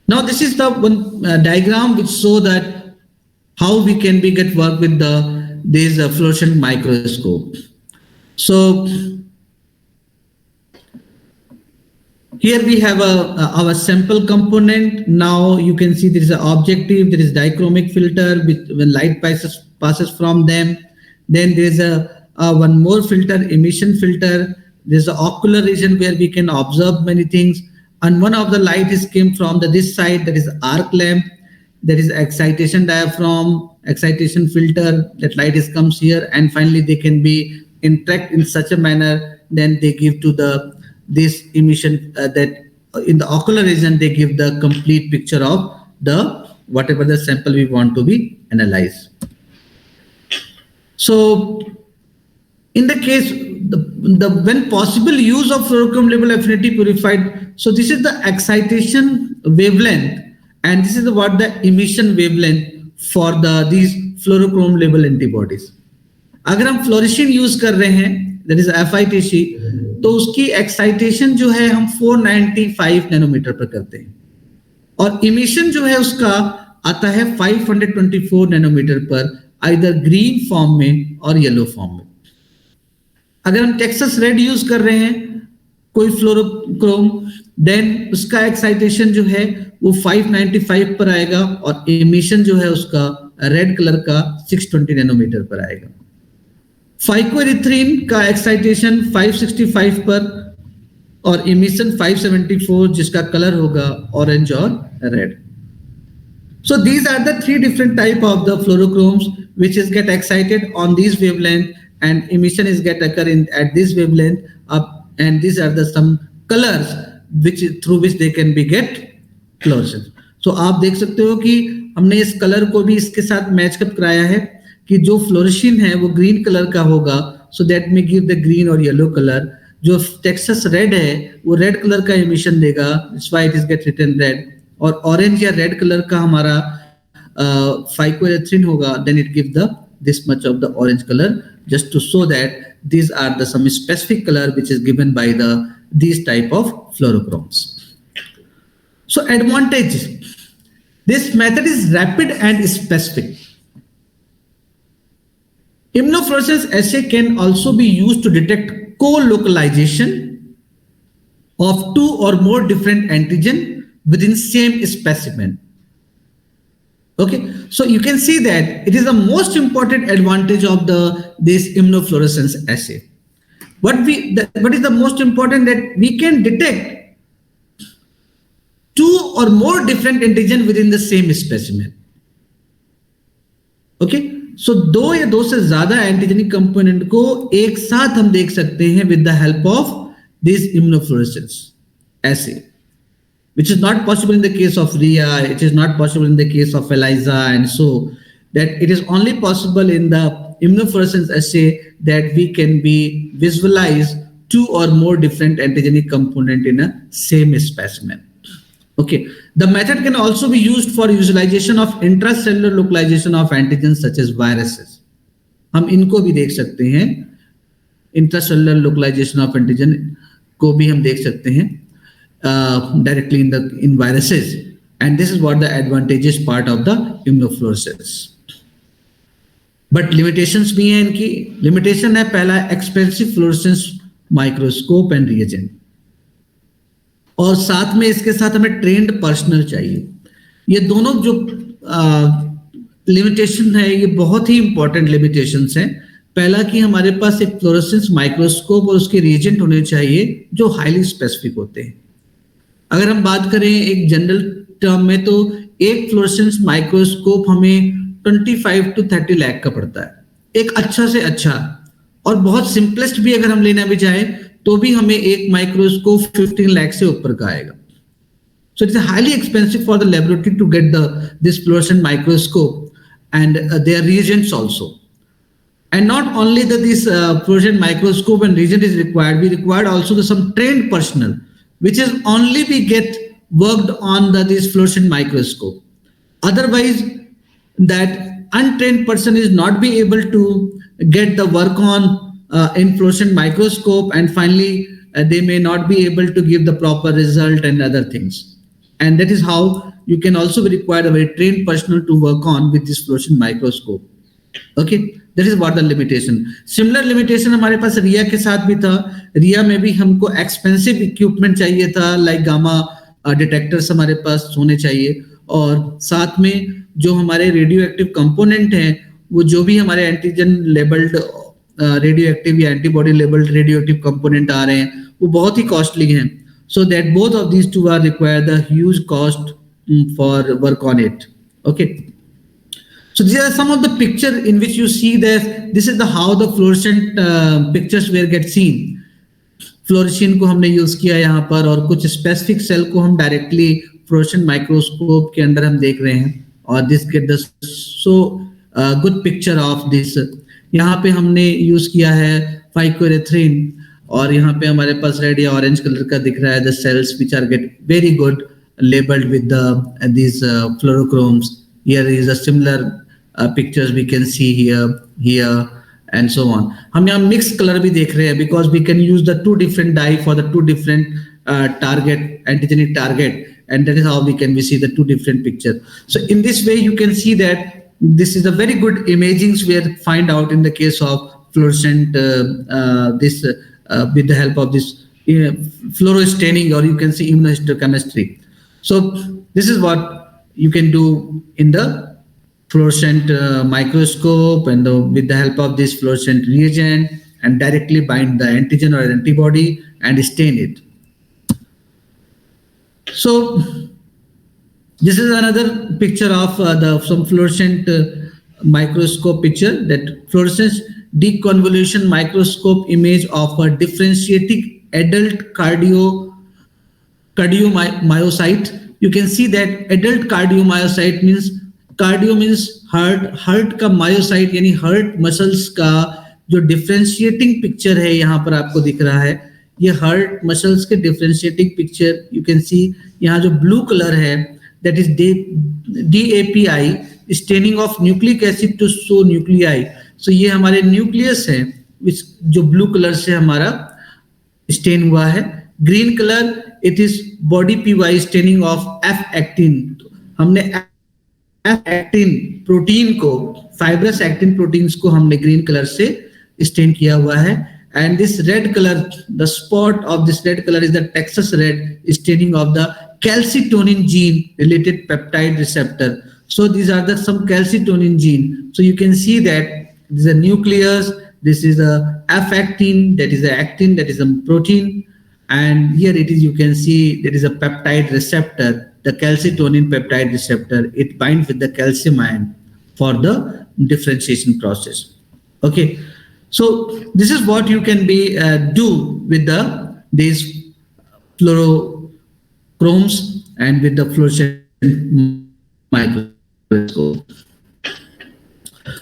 Now this is the one diagram which show that how we can be get work with this fluorescent microscope. So here we have our sample component. Now you can see there is an objective, there is dichromic filter when light passes from them. Then there is a one more filter, emission filter. There's an ocular region where we can observe many things. And one of the light is came from this side, that is arc lamp. There is excitation diaphragm, excitation filter, that light comes here, and finally they can be interact in such a manner, then they give to this emission that in the ocular region, they give the complete picture of the whatever the sample we want to be analyzed. So in the case, the when possible use of fluorochrome label affinity purified, so this is the excitation wavelength, and this is what the emission wavelength for these fluorochrome label antibodies. अगर हम फ्लोरिशिन use कर रहे हैं, that is FITC, तो उसकी excitation जो है हम 495 नैनोमीटर पर करते हैं, और इमिशन जो है उसका आता है 524 नैनोमीटर पर, आइदर ग्रीन फॉर्म में और येलो फॉर्म में. अगर हम टेक्सास रेड यूज कर रहे हैं कोई फ्लोरोक्रोम, देन उसका एक्साइटेशन जो है वो 595 पर आएगा, और इमिशन जो है उसका रेड कलर का 620 नैनोमीटर पर आएगा. फाइकोएरिथ्रिन का एक्साइटेशन 565 पर और इमिशन 574, जिसका कलर होगा ऑरेंज और red. So these are the three different type of the fluorochromes which is get excited on these wavelength, and emission is get occur in at this wavelength up, and these are the some colors which through which they can be get fluorescence. So आप देख सकते हो कि हमने इस colour को भी इसके साथ मैच अप कराया है कि जो फ्लोरिशिन है वो ग्रीन कलर का होगा, so that may give the green और येलो कलर. जो टेक्सास रेड है वो रेड कलर का इमिशन देगा, it's why it is get written red. और ऑरेंज या रेड कलर का हमारा फाइकोएरिथ्रिन होगा, then it give the this much of the orange color, just to show that these are the some specific color which is given by these type of fluorochromes. So advantage, this method is rapid and specific. Immunofluorescence assay can also be used to detect co-localization of two or more different antigen within same specimen. Okay, so you can see that it is the most important advantage of this immunofluorescence assay. What is the most important, that we can detect two or more different antigen within the same specimen. Okay, so दो या दो से ज्यादा antigenic component को एक साथ हम देख सकते हैं with the help of this immunofluorescence assay, which is not possible in the case of RIA, it is not possible in the case of ELISA, and so that it is only possible in the immunofluorescence assay that we can be visualize two or more different antigenic component in a same specimen. Okay, the method can also be used for visualization of intracellular localization of antigens such as viruses. हम इनको भी देख सकते हैं, intracellular localization of antigen को भी हम देख सकते हैं directly in viruses, and this is what the advantageous part of the immunofluorescence. But limitations भी हैं इनकी. Limitation है पहला, expensive fluorescence microscope and reagent, और साथ में इसके साथ हमें ट्रेंड पर्सनल चाहिए. ये दोनों जो लिमिटेशन है ये बहुत ही इंपॉर्टेंट लिमिटेशंस हैं. पहला कि हमारे पास एक फ्लोरेसेंस माइक्रोस्कोप और उसके रिएजेंट होने चाहिए जो हाईली स्पेसिफिक होते हैं. अगर हम बात करें एक जनरल टर्म में, तो एक फ्लोरेसेंस माइक्रोस्कोप हमें 25 to 30 लाख का पड़ता है, एक अच्छा से अच्छा. और बहुत सिंपलेस्ट भी अगर हम लेना भी चाहे तो भी हमें एक माइक्रोस्कोप 15 लाख से ऊपर का आएगा. So it's highly expensive for the laboratory to get this fluorescent microscope and their reagents also. And not only that this fluorescent microscope and reagent is required, we required also some trained personnel, which is only we get worked on this fluorescent microscope. Otherwise, that untrained person is not be able to get the work on in fluorescent microscope, and finally they may not be able to give the proper result and other things. And that is how you can also be required a very trained personnel to work on with this fluorescent microscope. Okay, that is what the limitation. Similar limitation हमारे पास रिया के साथ भी था. रिया में भी हमको expensive equipment चाहिए था, लाइक गामा डिटेक्टर्स हमारे पास होने चाहिए, और साथ में जो हमारे रेडियो एक्टिव कंपोनेंट हैं, वो जो भी हमारे एंटीजन लेबल्ड रेडियो एक्टिव या antibody labelled radio active component आ रहे हैं, वो बहुत ही कॉस्टली हैं. So that both of these two are require the huge cost for work on it. Okay. So these are some of the picture in which you see that this is the how the fluorescent pictures were get seen. Fluorescent को हमने use किया यहाँ पर, और कुछ specific cell को हम directly fluorescent microscope के अंदर हम देख रहे हैं, और this get the so good picture of this. यहाँ पे हमने यूज किया है फाइकोरेथ्रिन, और यहाँ पे हमारे पास रेड या ऑरेंज कलर का दिख रहा है the cells which are get very good labelled with the this fluorochromes. Here is a similar pictures we can see here and so on. हम यहाँ मिक्स कलर भी देख रहे हैं because we can use the 2 different dye for the 2 different target antigenic target, and that is how we can see the 2 different picture. So in this way you can see that this is a very good imagings we find out in the case of fluorescent with the help of this fluorostaining, or you can see immunohistochemistry. So this is what you can do in the fluorescent microscope, and with the help of this fluorescent reagent, and directly bind the antigen or antibody and stain it. So this is another picture of some fluorescent microscope picture, that fluorescence deconvolution microscope image of a differentiating adult cardiomyocyte. You can see that adult cardiomyocyte means cardio means heart का myocyte यानी heart muscles का जो differentiating picture है यहाँ पर आपको दिख रहा है. ये heart muscles के differentiating picture you can see यहाँ जो blue color है, that is DAPI, staining of nucleic acid to show nuclei. So ये हमारे न्यूक्लियस है जो ब्लू कलर से हमारा स्टेन हुआ है. Green colour it is BODIPY staining of F actin. हमने एफ एक्टिन प्रोटीन को, फाइब्रस एक्टिन प्रोटीन्स को हमने ग्रीन कलर से स्टेन किया हुआ है. And this red colour, the spot of this red colour is the Texas red staining of the calcitonin gene related peptide receptor. So these are the some calcitonin gene. So you can see that this is a nucleus, this is a F-actin, that is a actin, that is a protein, and here it is, you can see there is a peptide receptor, the calcitonin peptide receptor. It binds with the calcium ion for the differentiation process. Okay, so this is what you can be do with these fluorochromes and with the fluorescent microscope.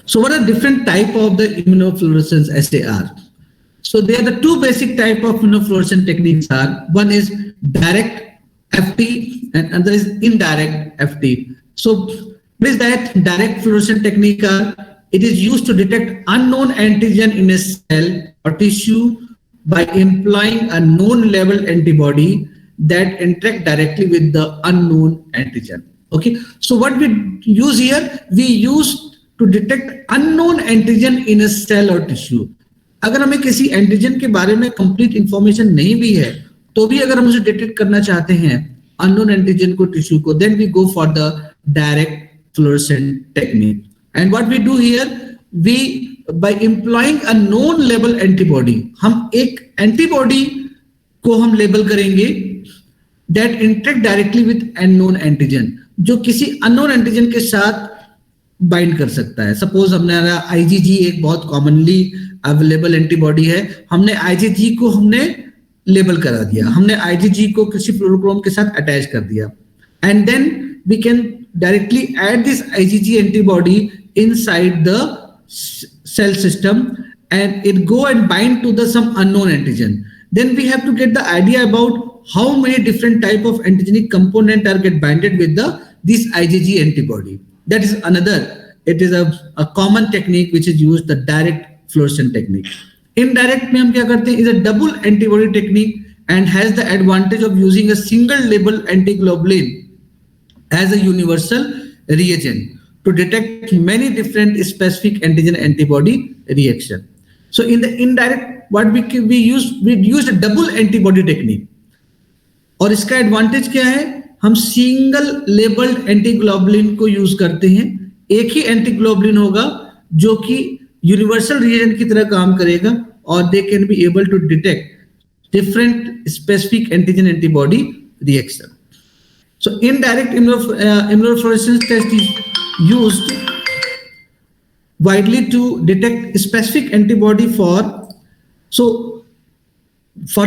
So what are different type of the immunofluorescence assay are? So there are the 2 basic type of immunofluorescence techniques are. One is direct FT and another is indirect FT. So what is that direct fluorescence technique? It is used to detect unknown antigen in a cell or tissue by employing a known level antibody that interact directly with the unknown antigen. Okay, so what we use here, we use to detect unknown antigen in a cell or tissue. अगर हमें किसी antigen के बारे में complete information नहीं भी है, तो भी अगर हम उसे डिटेक्ट करना चाहते हैं अननोन एंटीजन को, टिश्यू को, then we go for the direct fluorescent technique. And what we do here, we by employing a known label antibody, हम एक एंटीबॉडी को हम लेबल करेंगे that interact directly with unknown antigen, जो किसी unknown antigen के साथ बाइंड कर सकता है. सपोज हमने IgG एक बहुत कॉमनली अवेलेबल एंटीबॉडी है, हमने IgG को हमने लेबल करा दिया, हमने IgG को किसी फ्लोरोक्रोम के साथ अटैच कर दिया, and then we can directly add this IgG antibody inside the cell system and it go and bind to the some unknown antigen. Then we have to get the idea about how many different type of antigenic component are get binded with this IgG antibody. That is another. It is a common technique which is used, the direct fluorescent technique. Indirect में हम क्या करते हैं, is a double antibody technique and has the advantage of using a single label antiglobulin as a universal reagent to detect many different specific antigen antibody reaction. So in the indirect, what we used a double antibody technique. और इसका advantage क्या है, हम single labelled antiglobulin को use करते हैं. एक ही antiglobulin होगा जो कि यूनिवर्सल रिएजेंट की तरह काम करेगा और they can be able to detect different specific antigen antibody reaction. So indirect immunofluorescence test is used widely to detect specific antibody for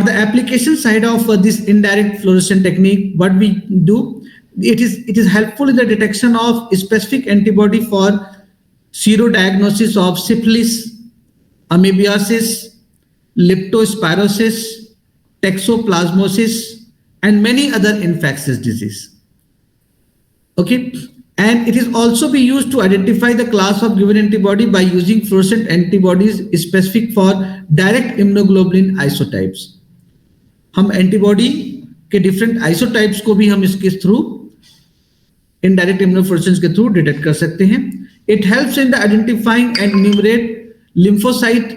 the application side of this indirect fluorescence technique. What we do, it is helpful in the detection of specific antibody for serodiagnosis of syphilis, amoebiasis, leptospirosis, toxoplasmosis, and many other infectious disease. Okay, and it is also be used to identify the class of given antibody by using fluorescent antibodies specific for direct immunoglobulin isotypes. हम antibody के different आइसोटाइप्स को भी हम इसके through indirect immunofluorescence के through detect कर सकते हैं. It helps in the identifying and numerator lymphocyte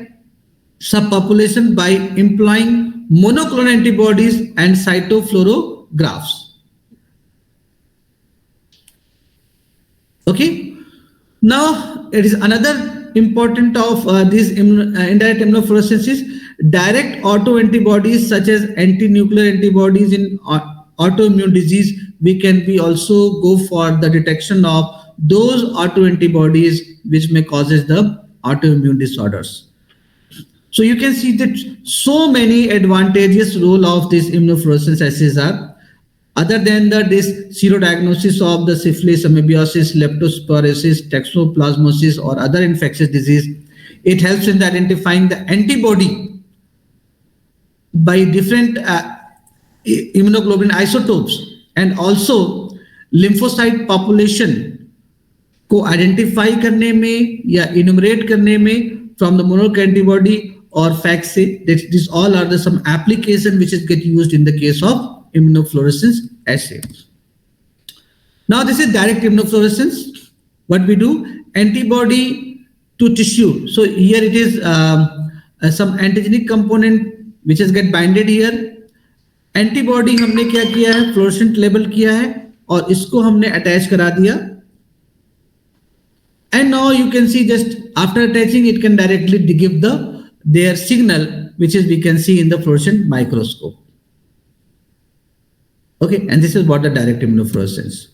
subpopulation by employing monoclonal antibodies and cytofluorographs. Okay, now it is another important of this indirect immunofluorescence is direct autoantibodies such as anti-nuclear antibodies in autoimmune disease. We can be also go for the detection of those autoantibodies which may causes the autoimmune disorders. So you can see that so many advantageous role of this immunofluorescence assays are, other than this serodiagnosis of the syphilis, amoebiasis, leptospirosis, toxoplasmosis or other infectious disease. It helps in identifying the antibody by different immunoglobulin isotopes and also lymphocyte population को identify करने में या इनुमरेट करने में from the monoclonal antibody or facts. These all are the some application which is get used in the case of immunofluorescence assay. Now this is direct immunofluorescence. What we do, antibody to tissue. So here it is some antigenic component which has get binded here. Antibody हमने क्या किया है, fluorescent label किया है और इसको हमने attach करा दिया. And now you can see just after attaching it can directly give their signal which is we can see in the fluorescent microscope. Okay, and this is what the direct immunofluorescence.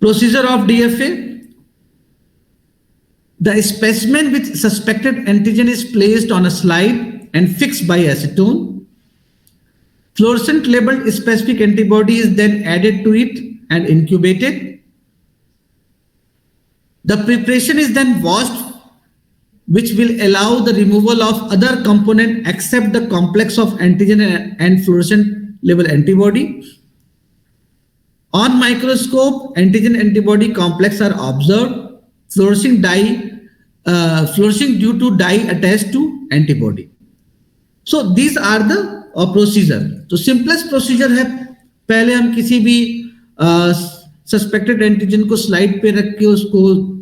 Procedure of DFA. The specimen with suspected antigen is placed on a slide and fixed by acetone. Fluorescent labeled specific antibody is then added to it and incubated. The preparation is then washed, which will allow the removal of other component except the complex of antigen and fluorescent label antibody. On microscope, antigen antibody complex are observed, fluorescing due to dye attached to antibody. So these are the procedure. तो simplest procedure है, पहले हम किसी भी suspected antigen को slide पे रख के उसको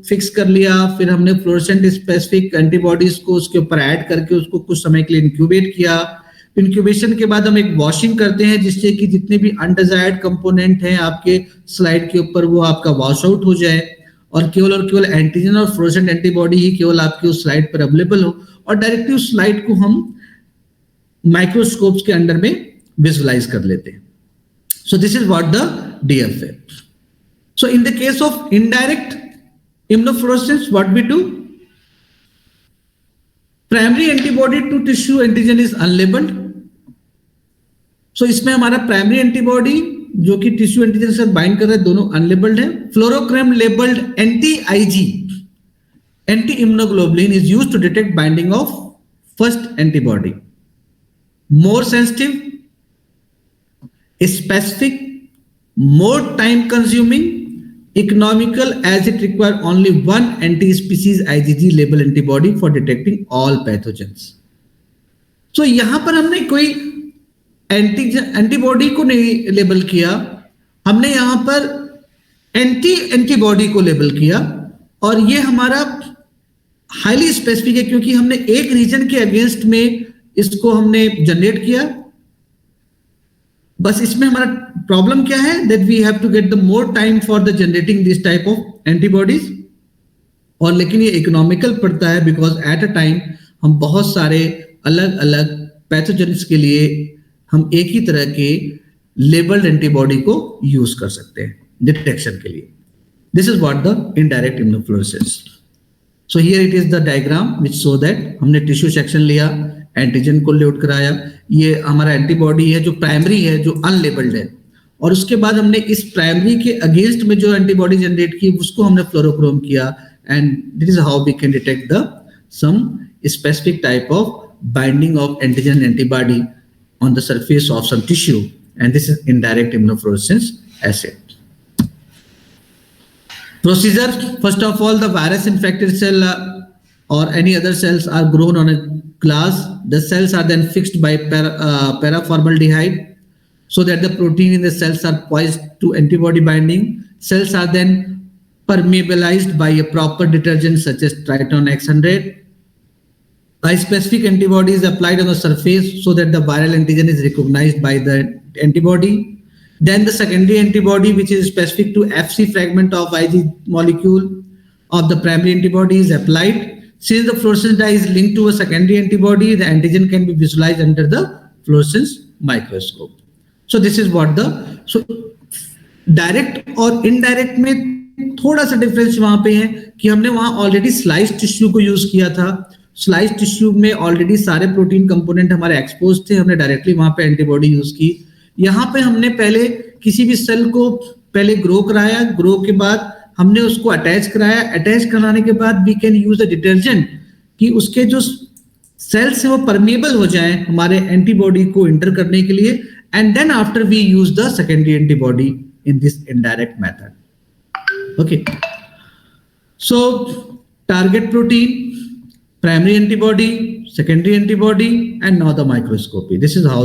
फिक्स कर लिया, फिर हमने फ्लोरेसेंट स्पेसिफिक एंटीबॉडीज को उसके ऊपर ऐड करके उसको कुछ समय के लिए इंक्यूबेट किया. इंक्यूबेशन के बाद हम एक वॉशिंग करते हैं जिससे कि जितने भी अनडिजायर्ड कंपोनेंट हैं आपके स्लाइड के ऊपर वो आपका वॉश आउट हो जाए और केवल एंटीजन और फ्लोरेसेंट एंटीबॉडी ही केवल आपके उस स्लाइड पर अवेलेबल हो और डायरेक्टली उस स्लाइड को हम माइक्रोस्कोप्स के अंडर में विजुअलाइज कर लेते हैं. So this is what the DFA. So in the case of indirect immunofluorescence, what we do? Primary antibody to tissue antigen is unlabeled. So इसमें हमारा primary antibody जो कि tissue antigen के साथ bind कर रहा है दोनों unlabeled है. Fluorochrome labeled anti-IG, anti-immunoglobulin is used to detect binding of first antibody. More sensitive, specific, more time consuming, economical as it require only one anti-species IgG label antibody for detecting all pathogens. So यहाँ पर हमने कोई antibody को नहीं label किया हमने यहां पर एंटीबॉडी को लेबल किया और ये हमारा हाईली स्पेसिफिक है क्योंकि हमने एक रीजन के अगेंस्ट में इसको हमने जनरेट किया। बस इसमें हमारा प्रॉब्लम क्या है, that we have to get the more time for the generating this type of antibodies, और लेकिन ये इकोनॉमिकल पड़ता है बिकॉज एट अ टाइम हम बहुत सारे अलग अलग पैथोजेनिक्स के लिए हम एक ही तरह के लेबल्ड एंटीबॉडी को यूज कर सकते हैं डिटेक्शन के लिए। This is what the indirect immunofluorescence. So here it is the diagram which show that हमने टिश्यू सेक्शन लिया, एंटीजन को लोड कराया, ये हमारा एंटीबॉडी है जो प्राइमरी है, जो अनलेबल्ड है, और उसके बाद हमने इस प्राइमरी के अगेंस्ट में जो एंटीबॉडी जनरेट की उसको हमने फ्लोरोक्रोम किया, and this is how we can detect the some specific type of binding of antigen and antibody on the surface of some tissue, and this is indirect immunofluorescence assay. Procedure: first of all, the virus infected cell or any other cells are grown on a glass. The cells are then fixed by paraformaldehyde so that the protein in the cells are poised to antibody binding. Cells are then permeabilized by a proper detergent such as Triton X100. A specific antibody is applied on the surface so that the viral antigen is recognized by the antibody. Then the secondary antibody, which is specific to Fc fragment of Ig molecule of the primary antibody, is applied. Since the fluorescence dye is linked to a secondary antibody, the antigen can be visualized under the fluorescence microscope. So this is what so direct और indirect में थोड़ा सा difference वहां पे है कि हमने वहां ऑलरेडी स्लाइस टिश्यू को यूज किया था। स्लाइस टिश्यू में ऑलरेडी सारे प्रोटीन कंपोनेंट हमारे एक्सपोज थे, हमने डायरेक्टली वहां पे एंटीबॉडी यूज की। यहाँ पे हमने पहले किसी भी सेल को पहले ग्रो कराया, ग्रो के बाद हमने उसको अटैच कराया, अटैच कराने के बाद we can use the detergent कि उसके जो सेल्स है वो परमेबल हो जाए हमारे एंटीबॉडी को इंटर करने के लिए, and then after we use the secondary antibody in this indirect method. Okay, so target protein, primary antibody, secondary antibody, and now the microscopy. This is how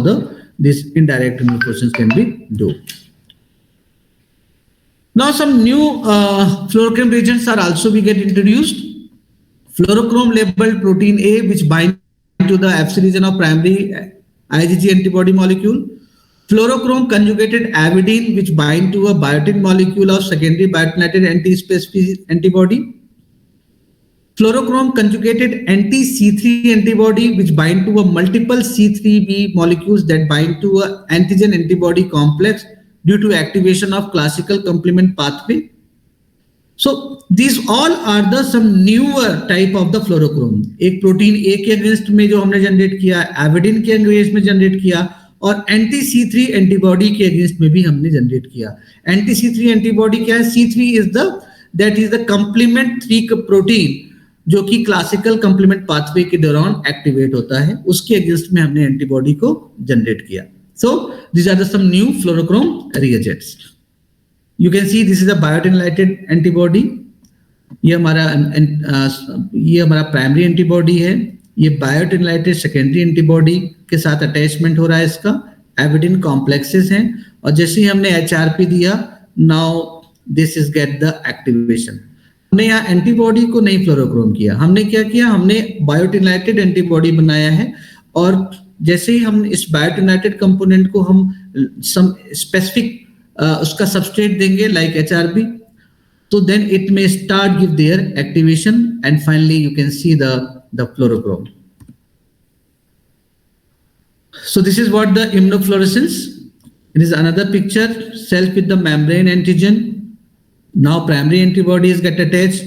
this indirect immunofluorescence can be do. Now some new fluorochrome reagents are also we get introduced. Fluorochrome labeled protein A, which bind to the Fc region of primary IgG antibody molecule. Fluorochrome conjugated avidin, which bind to a biotin molecule of secondary biotinylated anti-specific antibody. Fluorochrome conjugated anti-C3 antibody, which bind to a multiple C3b molecules that bind to a antigen antibody complex due to activation of classical complement pathway. So these all are the some newer type of the fluorochrome. एक protein A के against में जो हमने generate किया, avidin के against में generate किया, और anti-C3 एंटीबॉडी के अगेंस्ट में भी हमने जनरेट किया। Anti-C3 एंटीबॉडी क्या है? C3 is the complement 3 protein जो कि क्लासिकल कंप्लीमेंट पाथवे के दौरान एक्टिवेट होता है, उसके अगेंस्ट में हमने एंटीबॉडी को जनरेट किया। So this are the some new fluorochrome reagents. You can see this is a biotinylated antibody. ये हमारा प्राइमरी एंटीबॉडी है, ये बायोटिनलाइटेड सेकेंडरी एंटीबॉडी के साथ अटैचमेंट हो रहा है, इसका एविडिन कॉम्प्लेक्सेस हैं, और जैसे ही हमने HRP दिया, now this is get the activation. हमने यहाँ एंटीबॉडी को नहीं फ्लोरोक्रोम किया, हमने क्या किया, हमने बायोटिनलाइटेड एंटीबॉडी बनाया है, और जैसे ही हम इस बायोटिनलाइटेड कंपोनेंट को हम सम स्पेसिफिक उसका सबस्ट्रेट देंगे लाइक HRP, तो then it may start give their activation, and finally you can see the fluorochrome. So this is what the immunofluorescence. It is another picture, cell with the membrane antigen. Now primary antibodies get attached.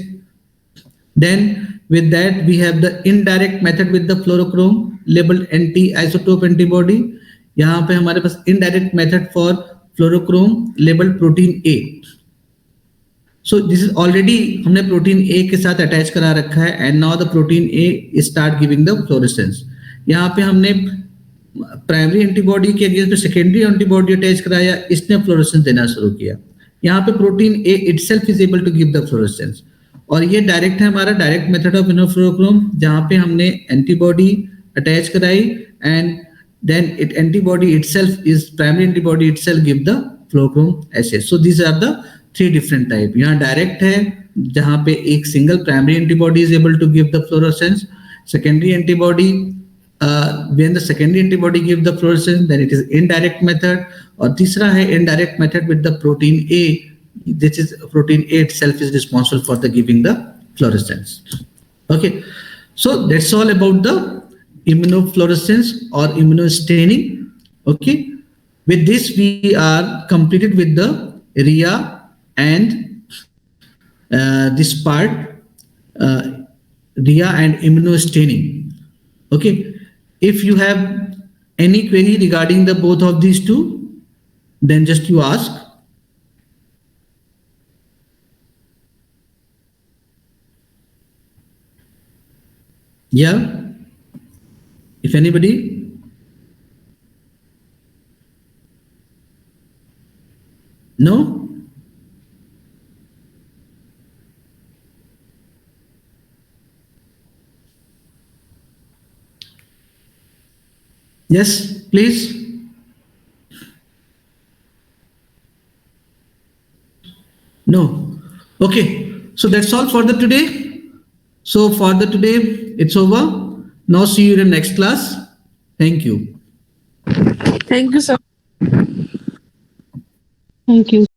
Then with that we have the indirect method with the fluorochrome labeled anti-isotope antibody. यहाँ पे हमारे पास indirect method for fluorochrome labeled protein A. So this is already हमने protein A के साथ attach करा रखा है, and now the protein A start giving the fluorescence. यहाँ पे हमने प्राइमरी एंटीबॉडी के अगेंस्ट में सेकेंडरी एंटीबॉडी अटैच कराया, इसने फ्लोरेसेंस देना शुरू किया। यहाँ पे protein A itself is able to give the fluorescence, और ये डायरेक्ट है हमारा डायरेक्ट मेथड ऑफ इम्यूनोफ्लोरोक्रोम, जहाँ पे हमने एंटीबॉडी अटैच कराई, and then it antibody itself is primary antibody itself give the fluorochrome acid. So these are the three different type. यहाँ direct है जहाँ पे एक single primary antibody is able to give the fluorescence. Secondary antibody, when the secondary antibody give the fluorescence, then it is indirect method. और तीसरा है indirect method with the protein A. This is protein A itself is responsible for the giving the fluorescence. Okay, so that's all about the immunofluorescence or immunostaining. Okay, with this we are completed with the RIA and this part, RIA and immunostaining. Okay, if you have any query regarding the both of these two, then just you ask. Yeah, if anybody. No? Yes, please. No. Okay, so that's all for the today. So for the today, it's over. Now see you in the next class. Thank you. Thank you, sir. Thank you.